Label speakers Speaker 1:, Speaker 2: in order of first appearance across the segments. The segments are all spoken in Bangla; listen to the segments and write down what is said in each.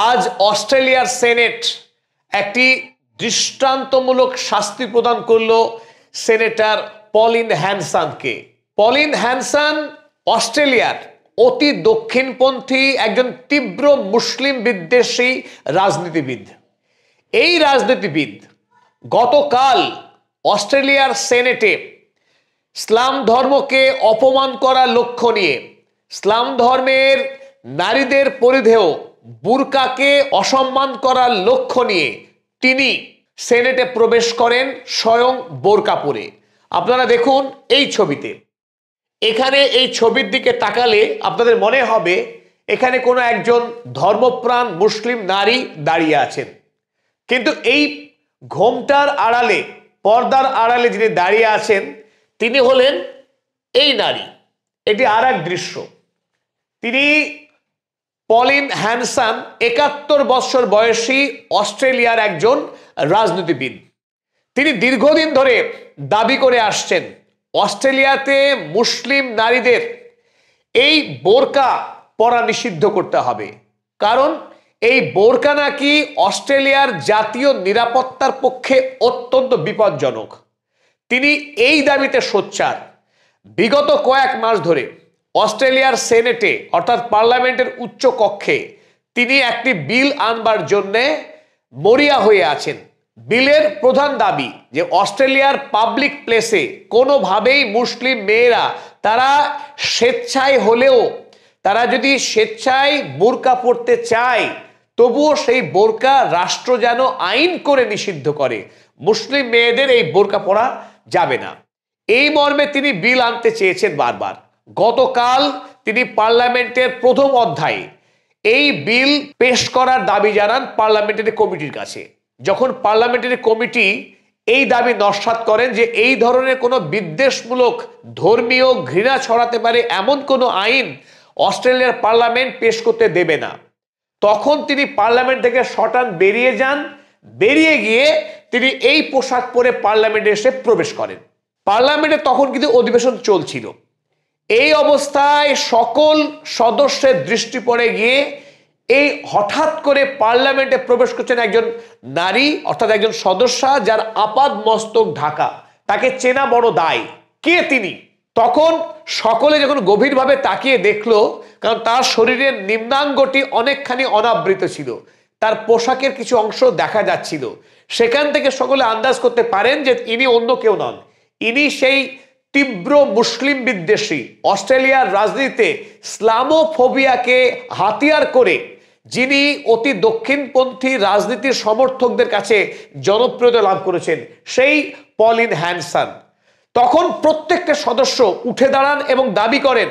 Speaker 1: আজ অস্ট্রেলিয়ার সেনেট একটি দৃষ্টান্তমূলক শাস্তি প্রদান করলো সেনেটর পলিন হ্যানসনকে। পলিন হ্যানসন অস্ট্রেলিয়ার অতি দক্ষিণপন্থী একজন তীব্র মুসলিম বিদ্বেষী রাজনীতিবিদ। এই রাজনীতিবিদ গতকাল অস্ট্রেলিয়ার সেনেটে ইসলাম ধর্মকে অপমান করার লক্ষ্য নিয়ে ইসলাম ধর্মের নারীদের পরিধেয় বুরকাকে অসম্মান করার লক্ষ্য নিয়ে তিনি সেনেটে প্রবেশ করেন স্বয়ং বোরকা পরে। আপনারা দেখুন এই ছবিতে, এখানে এই ছবির দিকে তাকালে আপনাদের মনে হবে এখানে কোনো একজন ধর্মপ্রাণ মুসলিম নারী দাঁড়িয়ে আছেন, কিন্তু এই ঘোমটার আড়ালে, পর্দার আড়ালে যিনি দাঁড়িয়ে আছেন তিনি হলেন এই নারী। এটি আর এক দৃশ্য। তিনি পলিন হ্যানসন ৭১ বছর বয়সী অস্ট্রেলিয়ার একজন রাজনীতিবিদ। তিনি দীর্ঘদিন ধরে দাবি করে আসছেন অস্ট্রেলিয়াতে মুসলিম নারীদের এই বোরকা পরা নিষিদ্ধ করতে হবে, কারণ এই বোরকা নাকি অস্ট্রেলিয়ার জাতীয় নিরাপত্তার পক্ষে অত্যন্ত বিপজ্জনক। তিনি এই দাবিতে সোচ্চার। বিগত কয়েক মাস ধরে অস্ট্রেলিয়ার সেনেটে অর্থাৎ পার্লামেন্টের উচ্চ কক্ষে তিনি একটি বিল আনবার জন্যে মরিয়া হয়ে আছেন। বিলের প্রধান দাবি যে অস্ট্রেলিয়ার পাবলিক প্লেসে কোনোভাবেই মুসলিম মেয়েরা তারা স্বেচ্ছায় হলেও তারা যদি স্বেচ্ছায় বোরকা পরতে চায় তবুও সেই বোরকা রাষ্ট্র যেন আইন করে নিষিদ্ধ করে, মুসলিম মেয়েদের এই বোরকা পরা যাবে না। এই মর্মে তিনি বিল আনতে চেয়েছেন বারবার। গতকাল তিনি পার্লামেন্টের প্রথম অধ্যায়ে এই বিল পেশ করার দাবি জানান পার্লামেন্টারি কমিটির কাছে। যখন পার্লামেন্টারি কমিটি এই দাবি নস্যাৎ করেন যে এই ধরনের কোনো বিদ্বেষমূলক ধর্মীয় ঘৃণা ছড়াতে পারে এমন কোনো আইন অস্ট্রেলিয়ার পার্লামেন্ট পেশ করতে দেবে না, তখন তিনি পার্লামেন্ট থেকে শটান বেরিয়ে যান। বেরিয়ে গিয়ে তিনি এই পোশাক পরে পার্লামেন্টে এসে প্রবেশ করেন। পার্লামেন্টে তখন কিন্তু অধিবেশন চলছিল। এই অবস্থায় সকল সদস্যের দৃষ্টি পড়ে গিয়ে এই হঠাৎ করে পার্লামেন্টে প্রবেশ করছেন একজন নারী, অর্থাৎ একজন সদস্যা যার আপাদ মস্তক ঢাকা, তাকে চেনা বড় দায়। কে তিনি? তখন সকলে যখন গভীরভাবে তাকিয়ে দেখলো, কারণ তার শরীরের নিম্নাঙ্গটি অনেকখানি অনাবৃত ছিল, তার পোশাকের কিছু অংশ দেখা যাচ্ছিল, সেখান থেকে সকলে আন্দাজ করতে পারেন যে ইনি অন্য কেউ নন। ইনি সেই তীব্র মুসলিম বিদ্বেষী, অস্ট্রেলিয়ার রাজনীতিতে ইসলামোফোবিয়াকে হাতিয়ার করে যিনি অতি দক্ষিণপন্থী রাজনীতির সমর্থকদের কাছে জনপ্রিয়তা লাভ করেছেন, সেই পলিন হ্যানসন। তখন প্রত্যেকটা সদস্য উঠে দাঁড়ান এবং দাবি করেন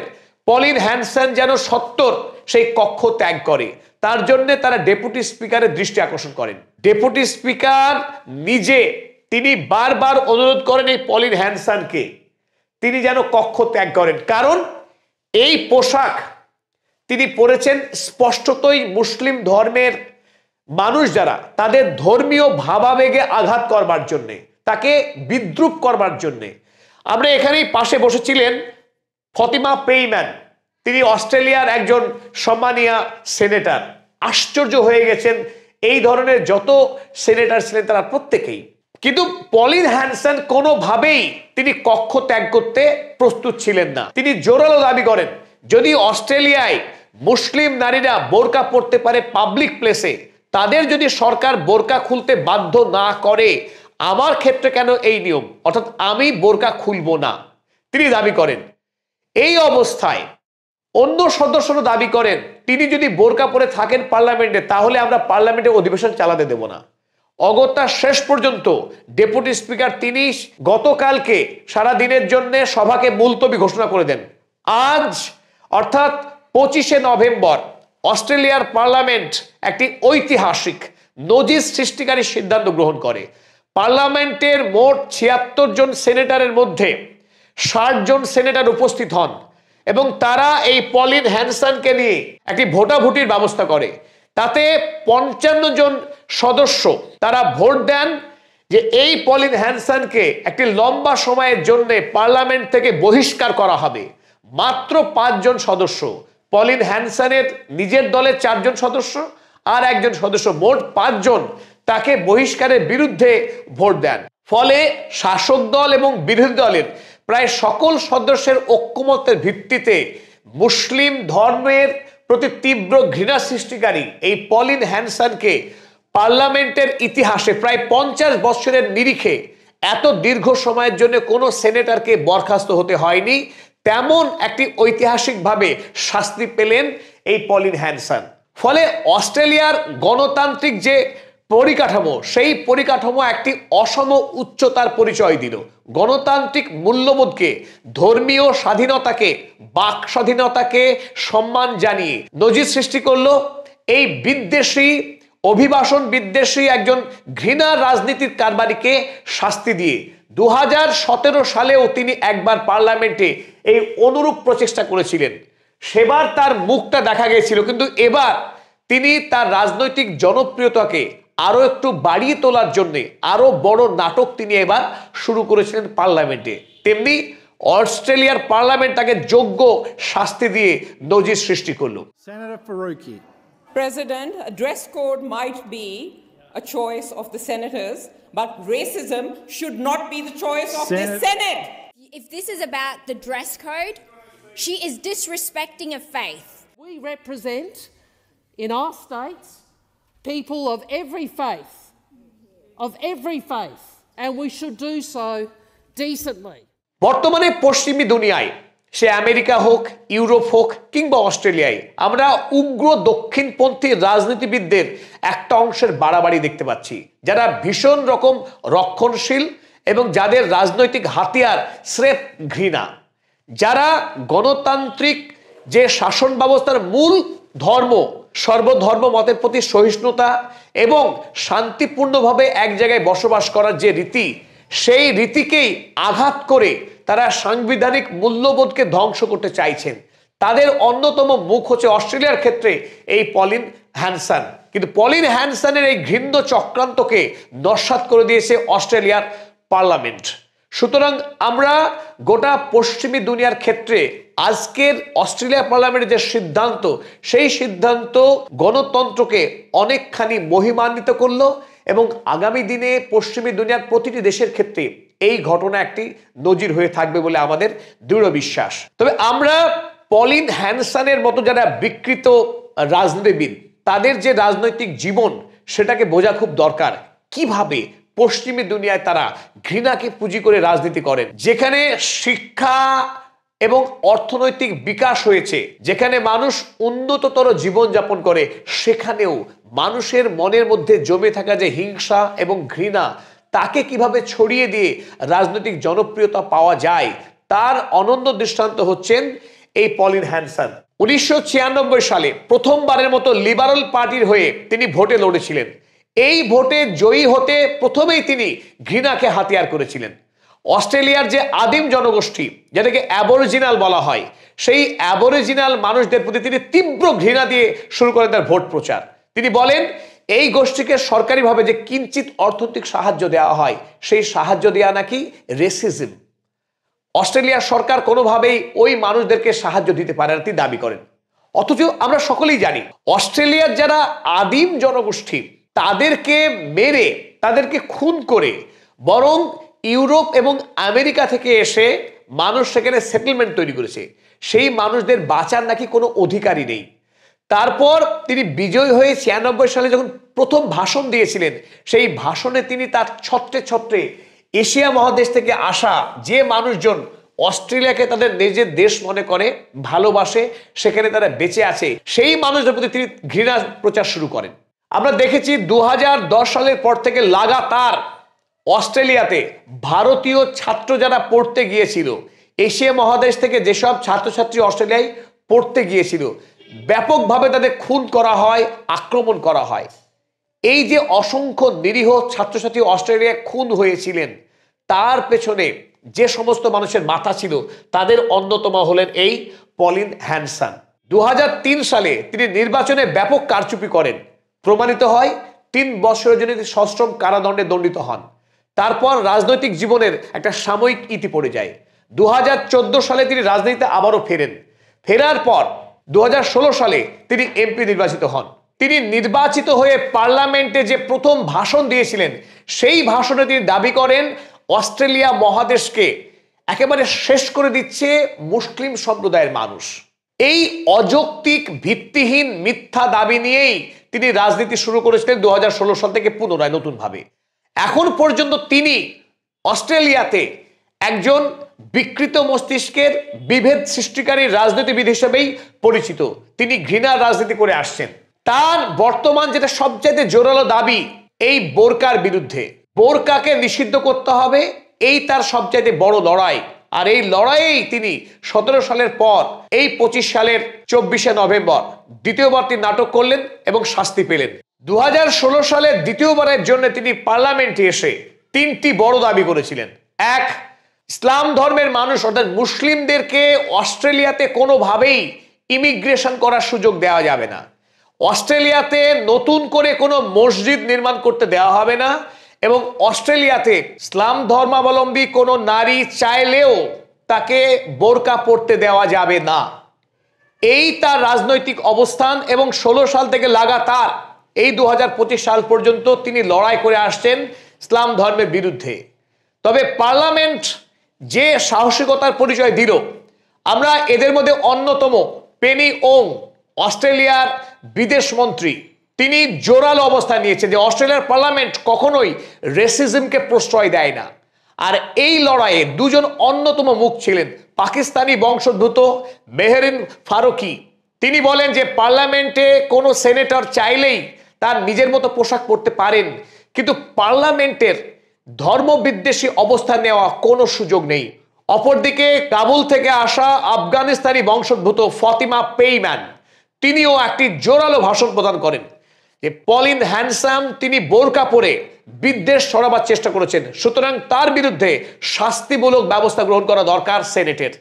Speaker 1: পলিন হ্যানসন যেন সত্বর সেই কক্ষ ত্যাগ করে। তার জন্য তারা ডেপুটি স্পিকারের দৃষ্টি আকর্ষণ করেন। ডেপুটি স্পিকার নিজে তিনি বারবার অনুরোধ করেন এই পলিন হ্যানসনকে তিনি যেন কক্ষ ত্যাগ করেন, কারণ এই পোশাক তিনি পরেছেন স্পষ্টতই মুসলিম ধর্মের মানুষ যারা তাদের ধর্মীয় ভাবাবেগে আঘাত করবার জন্যে, তাকে বিদ্রুপ করবার জন্যে। আমরা এখানেই পাশে বসেছিলেন ফতিমা পেইম্যান, তিনি অস্ট্রেলিয়ার একজন সম্মানীয় সেনেটর। আশ্চর্য হয়ে গেছেন এই ধরনের যত সেনেটর ছিলেন তারা প্রত্যেকেই। কিন্তু পলিন হ্যানসন কোনোভাবেই তিনি কক্ষ ত্যাগ করতে প্রস্তুত ছিলেন না। তিনি জোরালো দাবি করেন যদি অস্ট্রেলিয়ায় মুসলিম নারীরা বোরকা পরতে পারে পাবলিক প্লেসে, তাদের যদি সরকার বোরকা খুলতে বাধ্য না করে, আমার ক্ষেত্রে কেন এই নিয়ম, অর্থাৎ আমি বোরকা খুলব না, তিনি দাবি করেন। এই অবস্থায় অন্য সদস্যরা দাবি করেন তিনি যদি বোরকা পরে থাকেন পার্লামেন্টে তাহলে আমরা পার্লামেন্টে অধিবেশন চালাতে দেব না। অগত্যা শেষ পর্যন্ত ডেপুটি স্পিকার তিনি গতকালকে সারা দিনের জন্য সভাকে মুলতবি ঘোষণা করে দেন। আজ অর্থাৎ 25শে নভেম্বর অস্ট্রেলিয়ার পার্লামেন্ট একটি ঐতিহাসিক নজির সৃষ্টিকারী সিদ্ধান্ত গ্রহণ করে। পার্লামেন্টের মোট 76 জন সেনেটরের মধ্যে 60 জন সেনেটর উপস্থিত হন এবং তারা এই পলিন হ্যানসনকে নিয়ে একটি ভোটাভুটির ব্যবস্থা করে। তাতে 55 জন সদস্য তারা ভোট দেন যে এই পলিন হ্যানসনকে একটি লম্বা সময়ের জন্য পার্লামেন্ট থেকে বহিষ্কার করা হবে। মাত্র 5 জন সদস্য, পলিন হ্যানসনের নিজের দলের 4 জন সদস্য আর একজন সদস্য, মোট 5 জন তাকে বহিষ্কারের বিরুদ্ধে ভোট দেন। ফলে শাসক দল এবং বিরোধী দলের প্রায় সকল সদস্যের ঐক্যমতের ভিত্তিতে মুসলিম ধর্মের প্রতি তীব্র ঘৃণা সৃষ্টিকারী এই পলিন হ্যানসনকে পার্লামেন্টের ইতিহাসে প্রায় 50 বছরের নিরিখে এত দীর্ঘ সময়ের জন্য কোনো সেনেটরকে বরখাস্ত হতে হয়নি। তেমন একটি ঐতিহাসিকভাবে শাস্তি পেলেন এই পলিন হ্যানসন। ফলে অস্ট্রেলিয়ার গণতান্ত্রিক যে পরিকাঠামো, সেই পরিকাঠামো একটি অসম উচ্চতার পরিচয় দিল। গণতান্ত্রিক মূল্যবোধকে, ধর্মীয় স্বাধীনতাকে, বাক স্বাধীনতাকে সম্মান জানিয়ে নজির সৃষ্টি করলো এই বিদ্বেষী, অভিবাসন বিদ্বেষী একজন ঘৃণা রাজনীতির কারবারিকে শাস্তি দিয়ে। 2017 সালেও তিনি একবার পার্লামেন্টে এই অনুরূপ প্রচেষ্টা করেছিলেন। সেবার তার মুখটা দেখা গিয়েছিল, কিন্তু এবার তিনি তার রাজনৈতিক জনপ্রিয়তাকে আরো একটু বাড়িয়ে তোলার জন্য আরো বড় নাটক তিনি এবার শুরু করেছিলেন পার্লামেন্টে। তেমনি অস্ট্রেলিয়ার পার্লামেন্ট তাকে যোগ্য শাস্তি দিয়ে নজির সৃষ্টি করলো।
Speaker 2: Senator Faruqi.
Speaker 3: President, a dress code might be a choice of the senators, but racism should not be the choice of the Senate.
Speaker 4: If this is about the dress code, she is disrespecting a faith.
Speaker 5: We represent in our states people of every faith, and we should do so decently.
Speaker 1: বর্তমানে পশ্চিমী দুনিয়ায়, সে আমেরিকা হোক, ইউরোপ হোক কিংবা অস্ট্রেলিয়ায়, আমরা উগ্র দক্ষিণপন্থী রাজনীতিবিদদের একটা অংশের বাড়াবাড়ি দেখতে পাচ্ছি, যারা ভীষণ রকম রক্ষণশীল এবং যাদের রাজনৈতিক হাতিয়ার স্রেফ ঘৃণা, যারা গণতান্ত্রিক যে শাসন ব্যবস্থার মূল ধর্ম, সর্বধর্ম মতের প্রতি সহিষ্ণুতা এবং শান্তিপূর্ণভাবে এক জায়গায় বসবাস করার যে রীতি, সেই রীতিকেই আঘাত করে তারা সাংবিধানিক মূল্যবোধকে ধ্বংস করতে চাইছেন। তাদের অন্যতম মুখ হচ্ছে অস্ট্রেলিয়ার ক্ষেত্রে এই পলিন হ্যানসন। কিন্তু পলিন হ্যানসনের এই ঘৃণ্য চক্রান্তকে নস্যাৎ করে দিয়েছে অস্ট্রেলিয়ার পার্লামেন্ট। সুতরাং আমরা গোটা পশ্চিমী দুনিয়ার ক্ষেত্রে আজকের অস্ট্রেলিয়া পার্লামেন্টের যে সিদ্ধান্ত, সেই সিদ্ধান্ত গণতন্ত্রকে অনেকখানি মহিমান্বিত করলো এবং আগামী দিনে পশ্চিমী দুনিয়ার প্রতিটি দেশের ক্ষেত্রে এই ঘটনা একটি নজির হয়ে থাকবে বলে আমাদের দৃঢ় বিশ্বাস। তবে আমরা পলিন হ্যানসনের মতো যারা বিকৃত রাজনীতিবিদ, তাদের যে রাজনৈতিক জীবন, সেটাকে বোঝা খুব দরকার। কিভাবে পশ্চিমী দুনিয়ায় তারা ঘৃণাকে পুঁজি করে রাজনীতি করেন, যেখানে শিক্ষা এবং অর্থনৈতিক বিকাশ হয়েছে, যেখানে মানুষ উন্নততর জীবনযাপন করে, সেখানেও মানুষের মনের মধ্যে জমে থাকা যে হিংসা এবং ঘৃণা, তাকে কিভাবে ছড়িয়ে দিয়ে রাজনৈতিক জনপ্রিয়তা পাওয়া যায়, তার অনন্য দৃষ্টান্ত হচ্ছেন এই পলিন হ্যানসন। 1996 সালে প্রথমবারের মতো লিবারেল পার্টির হয়ে তিনি ভোটে লড়েছিলেন। এই ভোটে জয়ী হতে প্রথমেই তিনি ঘৃণাকে হাতিয়ার করেছিলেন। অস্ট্রেলিয়ার যে আদিম জনগোষ্ঠী, যেটাকে অ্যাবরিজিনাল বলা হয়, সেই অ্যাবরিজিনাল মানুষদের প্রতি তিনি তীব্র ঘৃণা দিয়ে শুরু করেন তার ভোট প্রচার। তিনি বলেন এই গোষ্ঠীকে সরকারিভাবে যে কিঞ্চিত অর্থনৈতিক সাহায্য দেওয়া হয়, সেই সাহায্য দেওয়া নাকি রেসিজম। অস্ট্রেলিয়ার সরকার কোনোভাবেই ওই মানুষদেরকে সাহায্য দিতে পারে না, তিনি দাবি করেন। অথচ আমরা সকলেই জানি অস্ট্রেলিয়ার যারা আদিম জনগোষ্ঠী, তাদেরকে মেরে, তাদেরকে খুন করে, বরং ইউরোপ এবং আমেরিকা থেকে এসে মানুষ সেখানে সেটেলমেন্ট তৈরি করেছে, সেই মানুষদের বাঁচার নাকি কোনো অধিকারই নেই। তারপর তিনি বিজয়ী হয়ে 96 সালে যখন প্রথম ভাষণ দিয়েছিলেন, সেই ভাষণে তিনি তার ছত্রে ছত্রে এশিয়া মহাদেশ থেকে আসা যে মানুষজন অস্ট্রেলিয়াকে তাদের নিজের দেশ মনে করে, ভালোবাসে, সেখানে তারা বেঁচে আছে, সেই মানুষদের প্রতি তিনি ঘৃণা প্রচার শুরু করেন। আমরা দেখেছি 2010 সালের পর থেকে লাগাতার অস্ট্রেলিয়াতে ভারতীয় ছাত্র যারা পড়তে গিয়েছিল, এশিয়া মহাদেশ থেকে যেসব ছাত্রছাত্রী অস্ট্রেলিয়ায় পড়তে গিয়েছিল, ব্যাপকভাবে তাদের খুন করা হয়, আক্রমণ করা হয়। এই যে অসংখ্য নিরীহ ছাত্রছাত্রী অস্ট্রেলিয়ায় খুন হয়েছিলেন, তার পেছনে যে সমস্ত মানুষের মাথা ছিল, তাদের অন্যতম হলেন এই পলিন হ্যানসন। 2003 সালে তিনি নির্বাচনে ব্যাপক কারচুপি করেন, প্রমাণিত হয়, 3 বছরের জন্য তিনি সশ্রম কারাদণ্ডে দণ্ডিত হন। তারপর রাজনৈতিক জীবনের একটা সাময়িক ইতি পড়ে যায়। 2014 সালে তিনি রাজনীতিতে আবারও ফেরেন। ফেরার পর 2016 সালে তিনি এমপি নির্বাচিত হন। তিনি নির্বাচিত হয়ে পার্লামেন্টে যে প্রথম ভাষণ দিয়েছিলেন সেই ভাষণে তিনি দাবি করেন অস্ট্রেলিয়া মহাদেশকে একেবারে শেষ করে দিচ্ছে মুসলিম সম্প্রদায়ের মানুষ। এই অযৌক্তিক ভিত্তিহীন মিথ্যা দাবি নিয়েই তিনি রাজনীতি শুরু করেছিলেন 2016 সাল থেকে পুনরায় নতুনভাবে। এখন পর্যন্ত তিনি অস্ট্রেলিয়াতে একজন বিকৃত মস্তিষ্কের বিভেদ সৃষ্টিকারী রাজনীতিবিদ হিসেবেই পরিচিত। তিনি ঘৃণার রাজনীতি করে আসছেন। তার বর্তমান যেটা সবচেয়ে জোরালো দাবি এই বোরকার বিরুদ্ধে, বোরকাকে নিষিদ্ধ করতে হবে, এই তার সবচেয়ে বড় লড়াই। আর এই লড়াইয়েই তিনি 17 সালের পর এই 25 সালের 24শে নভেম্বর দ্বিতীয়বার তিনি নাটক করলেন এবং শাস্তি পেলেন। 2016 সালে দ্বিতীয়বারের জন্য তিনি পার্লামেন্টে এসে 3টি বড় দাবি করেছিলেন। এক, ইসলাম ধর্মের মানুষ অর্থাৎ মুসলিমদেরকে অস্ট্রেলিয়াতে কোনোভাবেই ইমিগ্রেশন করার সুযোগ দেওয়া যাবে না। অস্ট্রেলিয়াতে নতুন করে কোনো মসজিদ নির্মাণ করতে দেওয়া হবে না এবং অস্ট্রেলিয়াতে ইসলাম ধর্মাবলম্বী কোনো নারী চাইলেও তাকে বোরকা পরতে দেওয়া যাবে না। এই তার রাজনৈতিক অবস্থান এবং 16 সাল থেকে লাগাতার এই 2025 সাল পর্যন্ত তিনি লড়াই করে আসছেন ইসলাম ধর্মের বিরুদ্ধে। তবে পার্লামেন্ট যে সাহসিকতার পরিচয় দিল, আমরা এদের মধ্যে অন্যতম পেনি ওং, অস্ট্রেলিয়ার বিদেশ মন্ত্রী, তিনি জোরালো অবস্থান নিয়েছেন যে অস্ট্রেলিয়ার পার্লামেন্ট কখনোই রেসিজমকে প্রশ্রয় দেয় না। আর এই লড়াইয়ে দুজন অন্যতম মুখ ছিলেন পাকিস্তানি বংশোদ্ভূত মেহরিন ফারুকি। তিনি বলেন যে পার্লামেন্টে কোনো সেনেটর চাইলেই তার নিজের মতো পোশাক পরতে পারেন, কিন্তু পার্লামেন্টের ধর্মবিদ্বেষী অবস্থান নেওয়া কোনো সুযোগ নেই। অপরদিকে কাবুল থেকে আসা আফগানিস্তানি বংশোদ্ভূত ফতিমা পেইম্যান, তিনিও একটি জোরালো ভাষণ প্রদান করেন যে পলিন হ্যান্ডসাম তিনি বোরকা পরে বিদ্বেষ ছড়াবার চেষ্টা করেছেন, সুতরাং তার বিরুদ্ধে শাস্তিমূলক ব্যবস্থা গ্রহণ করা দরকার সেনেটের।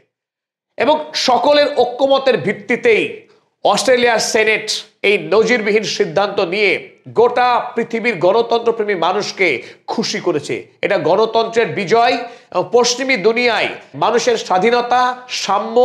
Speaker 1: এবং সকলের ঐক্যমতের ভিত্তিতেই অস্ট্রেলিয়ার সেনেট এই নজিরবিহীন সিদ্ধান্ত নিয়ে গোটা পৃথিবীর গণতন্ত্রপ্রেমী মানুষকে খুশি করেছে। এটা গণতন্ত্রের বিজয় এবং পশ্চিমী দুনিয়ায় মানুষের স্বাধীনতা, সাম্য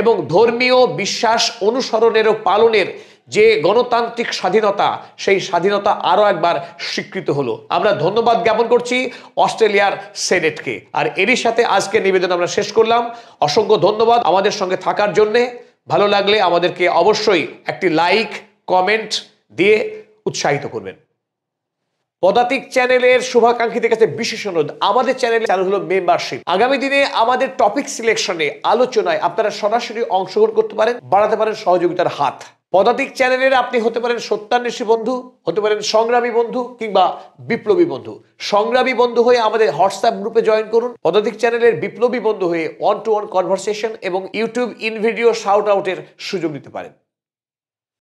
Speaker 1: এবং ধর্মীয় বিশ্বাস অনুসরণের ও পালনের যে গণতান্ত্রিক স্বাধীনতা, সেই স্বাধীনতা আরো একবার স্বীকৃত হলো। আমরা ধন্যবাদ জ্ঞাপন করছি অস্ট্রেলিয়ার সেনেটকে। আর এরই সাথে আজকে নিবেদন আমরা শেষ করলাম। অসংখ্য ধন্যবাদ আমাদের সঙ্গে থাকার জন্যে। ভালো লাগলে আমাদেরকে অবশ্যই একটি লাইক, কমেন্ট দিয়ে উৎসাহিত করবেন। পদাতিক চ্যানেলের শুভাকাঙ্ক্ষীদের কাছে বিশেষ অনুরোধ, আমাদের চ্যানেল চালু হলো মেম্বারশিপ। আগামী দিনে আমাদের টপিক সিলেকশনে, আলোচনায় আপনারা সরাসরি অংশগ্রহণ করতে পারেন, বাড়াতে পারেন সহযোগিতার হাত। পদাতিক চ্যানেলের আপনি হতে পারেন সত্যান্বেষী বন্ধু, হতে পারেন সংগ্রামী বন্ধু কিংবা বিপ্লবী বন্ধু। সংগ্রামী বন্ধু হয়ে আমাদের হোয়াটসঅ্যাপ গ্রুপে জয়েন করুন। পদাতিক চ্যানেলের বিপ্লবী বন্ধু হয়ে 1-to-1 কনভারসেশন এবং ইউটিউব ইন ভিডিও শাউট আউটের সুযোগ নিতে পারেন।